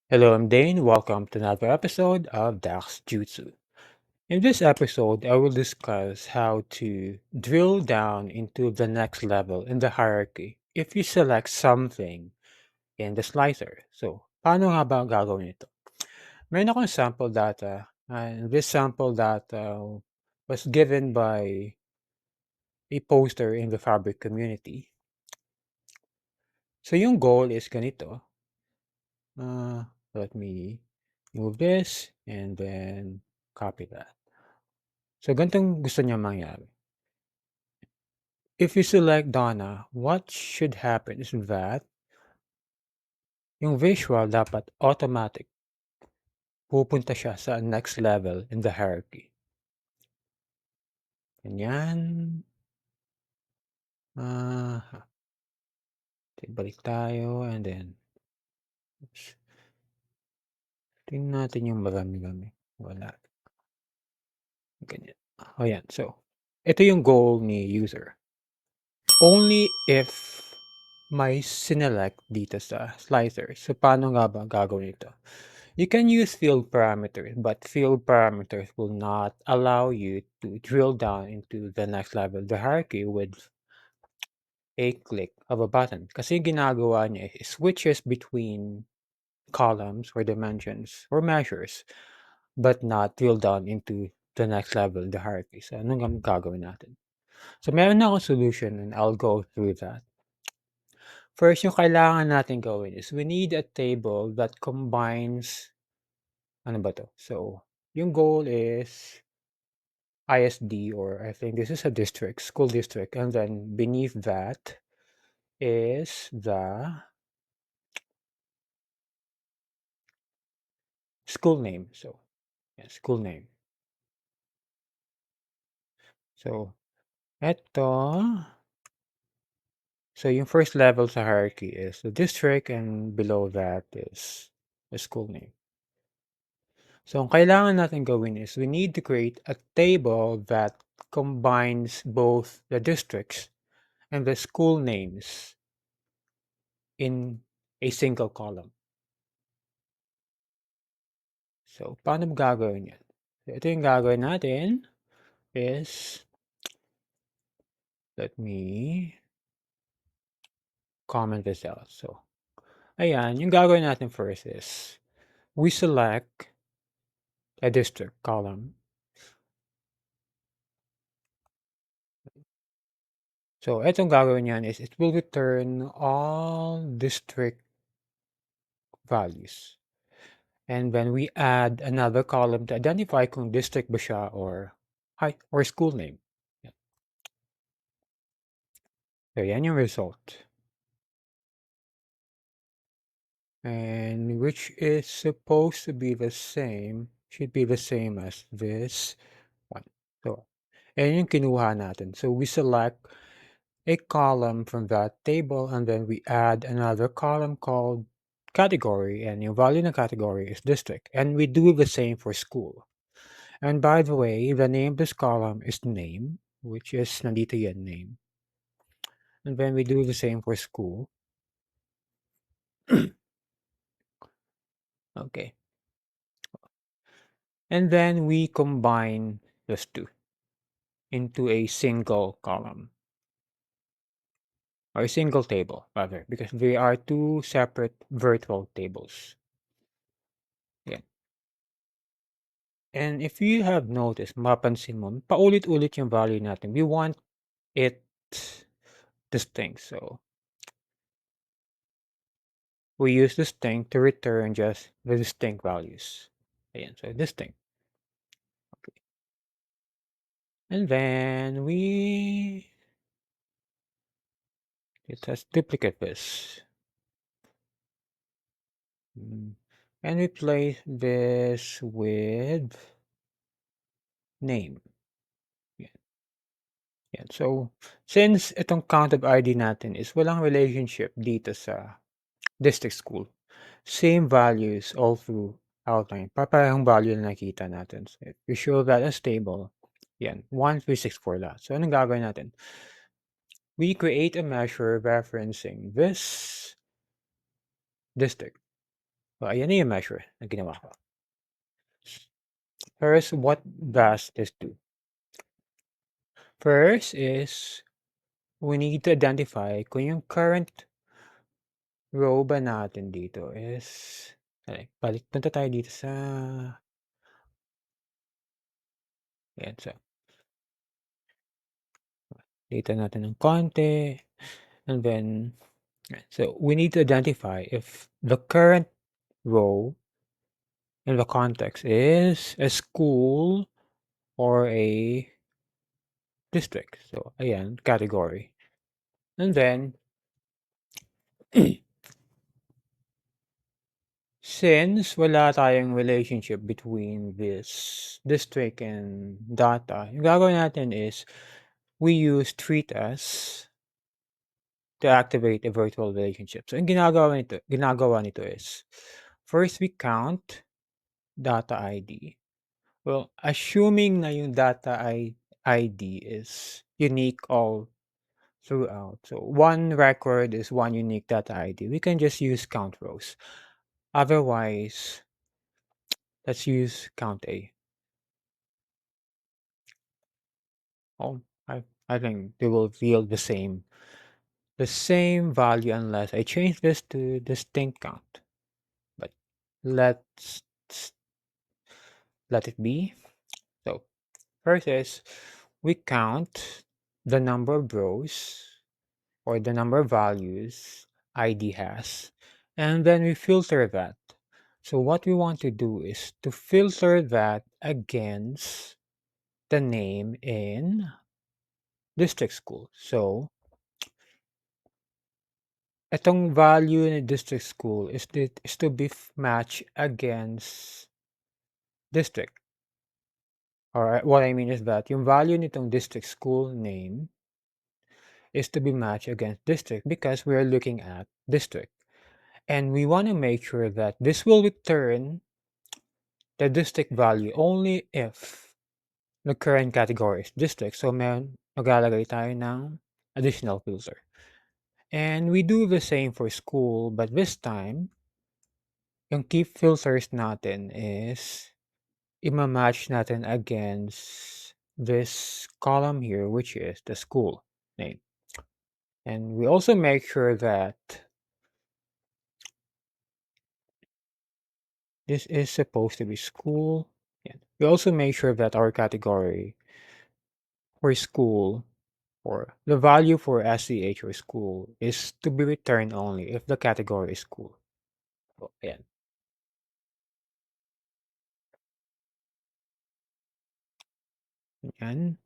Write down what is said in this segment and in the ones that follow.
Hello, I'm Dane. Welcome to another episode of Dax Jutsu. In this episode, I will discuss how to drill down into the next level in the hierarchy if you select something in the slicer. So, paano nga ba gagawin ito? Meron akong sample data, and this sample data was given by a poster in the Fabric community. So, yung goal is ganito. Let me move this and then copy that. So, ganitong gusto niya mangyari. If you select Donna, what should happen is that yung visual dapat automatic pupunta siya sa next level in the hierarchy. Ganyan. Ah, balik tayo and then oops, tingnan natin yung marami-rami. Wala. Ganyan. Ayan. So, ito yung goal ni user. Only if may sinelect dito sa slicer. So, paano nga ba gagawin ito? You can use field parameters, but field parameters will not allow you to drill down into the next level, the hierarchy, with a click of a button. Kasi yung ginagawa niya is switches between columns or dimensions or measures, but not drill down into the next level, the hierarchy. So, anong gagawin natin? So, meron na akong solution and I'll go through that. First, yung kailangan natin gawin is we need a table that combines, ano ba to? So, yung goal is ISD, or I think this is a district, school district, and then beneath that is the school name. So, yeah, school name. So, eto. So, yung first level sa hierarchy is the district, and below that is the school name. So, ang kailangan natin gawin is we need to create a table that combines both the districts and the school names in a single column. So, paano mo gagawin yan? So, ito yung gagawin natin is, let me comment this out. So, ayan, yung gagawin natin first is, we select a district column. So, itong gagawin yan is, it will return all district values. And then we add another column to identify kung district ba siya or school name. Yan. So, yan yung result. And which is supposed to be the same, should be the same as this one. So, ayan yung kinuha natin. So, we select a column from that table and then we add another column called category, and yung value ng category is district. And we do the same for school. And by the way, the name of this column is name, which is nandito yan, name. And then we do the same for school. Okay. And then we combine those two into a single column, or a single table rather, because they are two separate virtual tables. Yeah. And if you have noticed, mapansin mo, paulit-ulit yung value natin. We want it distinct. So, we use distinct to return just the distinct values. Ayan, so distinct. Okay. And then let's duplicate this. And replace this with name. Yan. Yan. So, since itong count of ID natin is walang relationship dito sa district school, same values all through outline. Parehong value na nakita natin. So, if we show that as table, yan, 1364 lahat. So, anong gagawin natin? We create a measure referencing this district. So, ayan na yung measure na ginawa ko. First, what does this do? First is we need to identify kung yung current row ba natin dito is punta tayo dito sa ayan, so dito natin ng konti and then so we need to identify if the current row in the context is a school or a district. So ayan, category. And then since wala tayong relationship between this district and data, yung gagawin natin is we use treat as to activate a virtual relationship. So, ang ginagawa nito is first we count data ID. Well, assuming na yung ID is unique all throughout. So, one record is one unique data ID. We can just use count rows. Otherwise, let's use count A. Oh, I think they will yield the same value unless I change this to distinct count. But let's let it be. So first is we count the number of rows or the number of values ID has, and then we filter that. So what we want to do is to filter that against the name in district school. So itong value in district school is to be matched against district. Or what I mean is that yung value nitong district school name is to be matched against district because we're looking at district. And we want to make sure that this will return the district value only if the current category is district. So maglalagay tayo ng additional filter. And we do the same for school, but this time, yung key filters natin is ima-match natin against this column here, which is the school name. And we also make sure that this is supposed to be school. Yeah. We also make sure that our category for school or the value for SCH or school is to be returned only if the category is school. So, ayan. Ayan.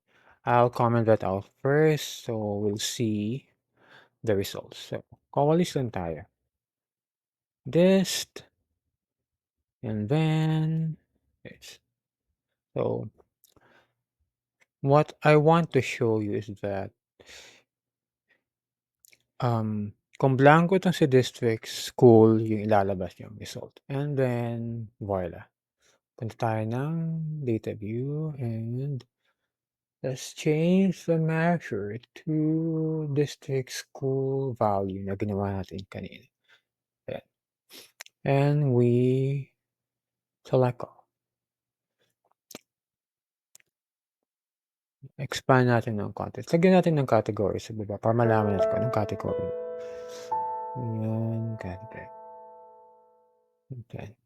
I'll comment that out first so we'll see the results. So, kawalis lang tayo. Dist and then yes. So, what I want to show you is that kung blanco 'tong si district, school yung ilalabas niyang result. And then, voila. Punta tayo ng data view and let's change the measure to district school value na ginawa natin kanina. Ayan. And we select all. Expand natin ng konti. Lagyan natin ng category sa baba para malaman natin kung anong category. Ayan, category. Okay.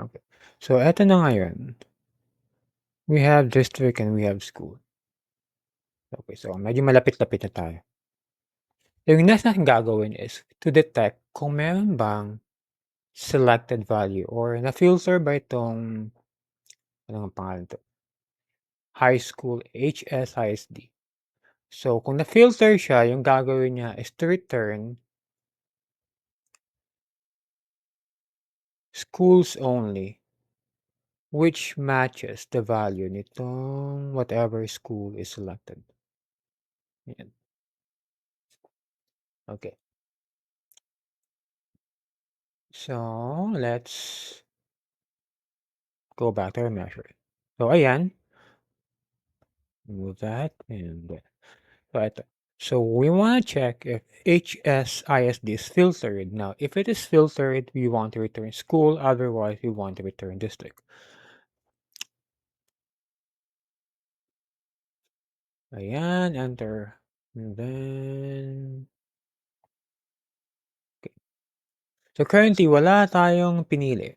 Okay. So, eto na ngayon. We have district and we have school. Okay, so medyo malapit-lapit na tayo. Yung next natin gagawin is to detect kung meron bang selected value or na-filter ba itong ano ngang pangalan 'to? High school, HSISD. So, kung na-filter siya, yung gagawin niya is to return schools only, which matches the value nitong whatever school is selected. Yan. Okay. So, let's go back to our measure. So, ayan. Remove that and so eto. So we want to check if HSISD is filtered. Now, if it is filtered, we want to return school. Otherwise, we want to return district. Ayan, enter. And then, okay. So currently, wala tayong pinili.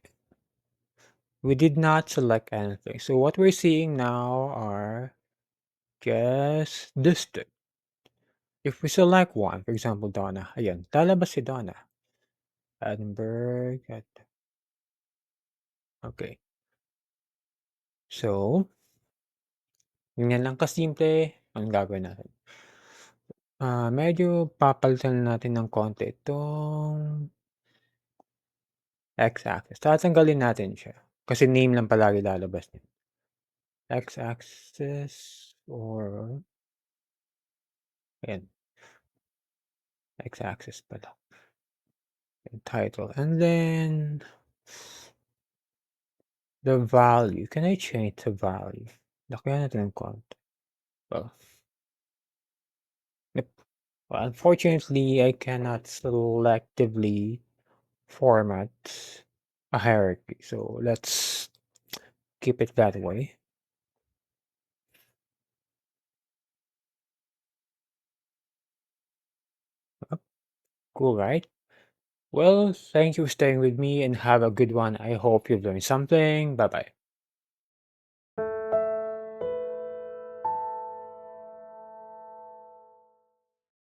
We did not select anything. So what we're seeing now are just district. If we select one, for example, Donna, ayan, lalabas si Donna. Edinburgh, okay. So, ganyan lang kasimple ang gagawin natin. Medyo papalitan natin ng konti itong x-axis. Tatanggalin natin siya kasi name lang palagi lalabas niyan. X-axis or ayan, x-axis pala. Title and then the value. Can I change the value? Lagyan natin ng konti. Well, yep. Well, unfortunately, I cannot selectively format a hierarchy. So let's keep it that way. Cool, right? Well, thank you for staying with me and have a good one. I hope you've learned something. Bye bye.